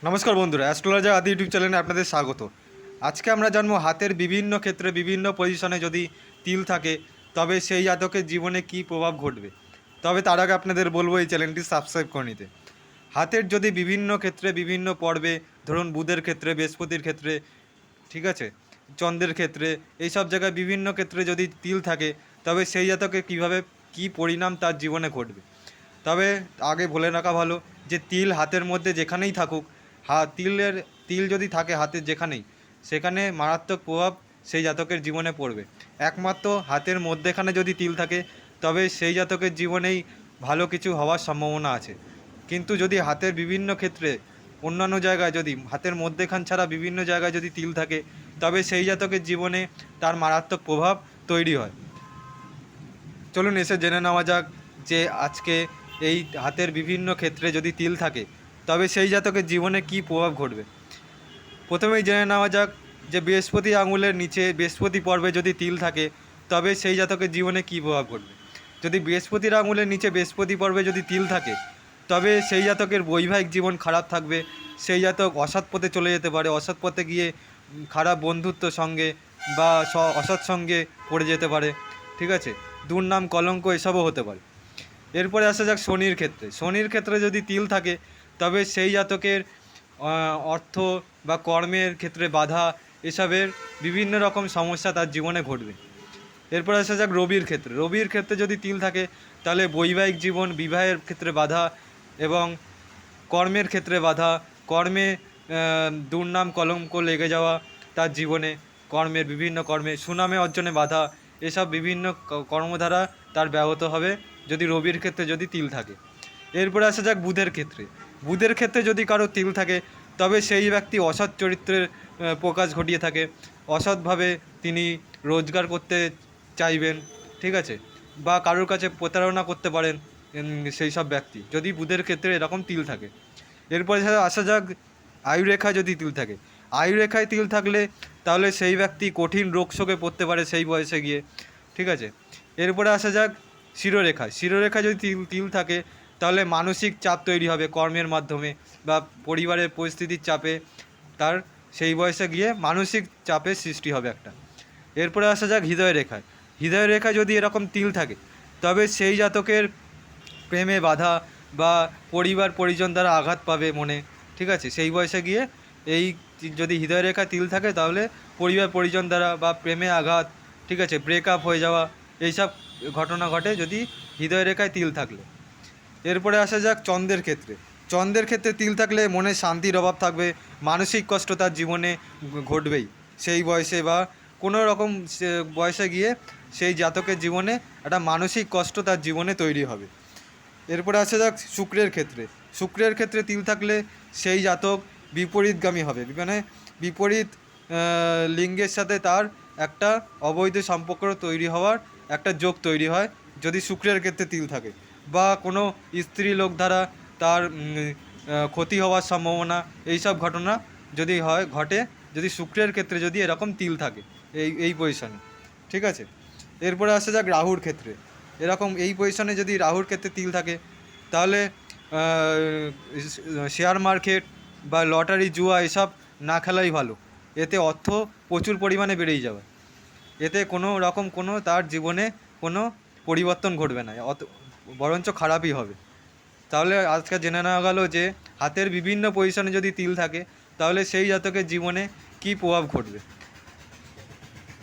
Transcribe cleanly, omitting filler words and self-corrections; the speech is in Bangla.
নমস্কার বন্ধুরা, অ্যাস্ট্রোলজার আদি ইউটিউব চ্যানেলে আপনাদের স্বাগত। আজকে আমরা জানবো হাতের বিভিন্ন ক্ষেত্রে বিভিন্ন পজিশনে যদি তিল থাকে তবে সেই জাতকের জীবনে কী প্রভাব ঘটবে। তবে তার আগে আপনাদের বলবো এই চ্যানেলটি সাবস্ক্রাইব করে নিতে। হাতের যদি বিভিন্ন ক্ষেত্রে বিভিন্ন পর্বে, ধরুন বুধের ক্ষেত্রে, বৃহস্পতির ক্ষেত্রে, ঠিক আছে, চন্দ্রের ক্ষেত্রে, এই সব জায়গায় বিভিন্ন ক্ষেত্রে যদি তিল থাকে তবে সেই জাতকে কীভাবে কী পরিণাম তার জীবনে ঘটবে। তবে আগে বলে রাখা ভালো যে তিল হাতের মধ্যে যেখানেই থাকুক, তিল যদি থাকে হাতের যেখানেই, সেখানে মারাত্মক প্রভাব সেই জাতকের জীবনে পড়বে। একমাত্র হাতের মধ্যেখানে যদি তিল থাকে তবে সেই জাতকের জীবনেই ভালো কিছু হওয়ার সম্ভাবনা আছে। কিন্তু যদি হাতের বিভিন্ন ক্ষেত্রে অন্যান্য জায়গায়, যদি হাতের মধ্যেখান ছাড়া বিভিন্ন জায়গায় যদি তিল থাকে তবে সেই জাতকের জীবনে তার মারাত্মক প্রভাব তৈরি হয়। চলুন এসে জেনে নেওয়া যাক যে আজকে এই হাতের বিভিন্ন ক্ষেত্রে যদি তিল থাকে তবে সেই জাতকের জীবনে কী প্রভাব ঘটবে। প্রথমেই জেনে নেওয়া যাক যে বৃহস্পতি আঙুলের নিচে, বৃহস্পতি পর্বে যদি তিল থাকে তবে সেই জাতকের জীবনে কী প্রভাব ঘটবে। যদি বৃহস্পতির আঙুলের নিচে বৃহস্পতি পর্বে যদি তিল থাকে তবে সেই জাতকের বৈবাহিক জীবন খারাপ থাকবে। সেই জাতক অসৎ পথে চলে যেতে পারে, অসৎ পথে গিয়ে খারাপ বন্ধুত্ব সঙ্গে বা অসৎ সঙ্গে পড়ে যেতে পারে, ঠিক আছে, দুর্নাম কলঙ্ক এসবও হতে পারে। এরপরে আসা যাক শনির ক্ষেত্রে। শনির ক্ষেত্রে যদি তিল থাকে তবে সেই জাতকের অর্থ বা কর্মের ক্ষেত্রে বাধা, এসবের বিভিন্ন রকম সমস্যা তার জীবনে ঘটবে। এরপর আসা যাক রবির ক্ষেত্রে। রবির ক্ষেত্রে যদি তিল থাকে তাহলে বৈবাহিক জীবন, বিবাহের ক্ষেত্রে বাধা এবং কর্মের ক্ষেত্রে বাধা, কর্মে দুর্নাম কলঙ্ক লেগে যাওয়া তার জীবনে, কর্মের বিভিন্ন কর্মে সুনামে অর্জনে বাধা, এসব বিভিন্ন কর্মধারা তার ব্যাহত হবে যদি রবির ক্ষেত্রে যদি তিল থাকে। এরপরে আসা যাক বুধের ক্ষেত্রে। বুধের ক্ষেত্রে যদি কারো তিল থাকে তবে সেই ব্যক্তি অসৎ চরিত্রের প্রকাশ ঘটিয়ে থাকে, অসৎভাবে তিনি রোজগার করতে চাইবেন, ঠিক আছে, বা কারোর কাছে প্রতারণা করতে পারেন সেই সব ব্যক্তি যদি বুধের ক্ষেত্রে এরকম তিল থাকে। এরপরে আসা যাক আয়ুরেখায় যদি তিল থাকে। আয়ুরেখায় তিল থাকলে তাহলে সেই ব্যক্তি কঠিন রোগ শোকে পড়তে পারে সেই বয়সে গিয়ে, ঠিক আছে। এরপরে আসা যাক শিরোরেখায়। শিরোরেখায় যদি তিল থাকে তাহলে মানসিক চাপ তৈরি হবে কর্মের মাধ্যমে বা পরিবারের পরিস্থিতির চাপে, তার সেই বয়সে গিয়ে মানসিক চাপের সৃষ্টি হবে একটা। এরপরে আসা যাক হৃদয় রেখায়। হৃদয় রেখায় যদি এরকম তিল থাকে তবে সেই জাতকের প্রেমে বাধা বা পরিবার পরিজন দ্বারা আঘাত পাবে মনে, ঠিক আছে, সেই বয়সে গিয়ে এই যদি হৃদয় রেখায় তিল থাকে তাহলে পরিবার পরিজন দ্বারা বা প্রেমে আঘাত, ঠিক আছে, ব্রেকআপ হয়ে যাওয়া, এইসব ঘটনা ঘটে যদি হৃদয় রেখায় তিল থাকলে। এরপরে আসা যাক চন্দ্রের ক্ষেত্রে। চন্দ্রের ক্ষেত্রে তিল থাকলে মনে শান্তির অভাব থাকবে, মানসিক কষ্ট তার জীবনে ঘটবেই সেই বয়সে বা কোনো রকম বয়সে গিয়ে সেই জাতকের জীবনে একটা মানসিক কষ্ট তার জীবনে তৈরি হবে। এরপরে আসা যাক শুক্রের ক্ষেত্রে। শুক্রের ক্ষেত্রে তিল থাকলে সেই জাতক বিপরীতগামী হবে, মানে বিপরীত লিঙ্গের সাথে তার একটা অবৈধ সম্পর্ক তৈরি হওয়ার একটা যোগ তৈরি হয় যদি শুক্রের ক্ষেত্রে তিল থাকে, বা কোনো স্ত্রী লোক দ্বারা তার ক্ষতি হওয়ার সম্ভাবনা, এইসব ঘটনা যদি ঘটে যদি শুক্রের ক্ষেত্রে যদি এরকম তিল থাকে এই পজিশনে, ঠিক আছে। এরপরে আসা যাক রাহুর ক্ষেত্রে। এরকম এই পজিশনে যদি রাহুর ক্ষেত্রে তিল থাকে তাহলে শেয়ার মার্কেট বা লটারি জুয়া এসব না খেলাই ভালো। এতে অর্থ প্রচুর পরিমাণে বেড়েই যাবে, এতে কোনো রকম কোনো তার জীবনে কোনো পরিবর্তন ঘটবে না, বরঞ্চ খারাপই হবে। তাহলে আজকে জেনে নেওয়া গেল যে হাতের বিভিন্ন পজিশনে যদি তিল থাকে তাহলে সেই জাতকের জীবনে কী প্রভাব ঘটবে।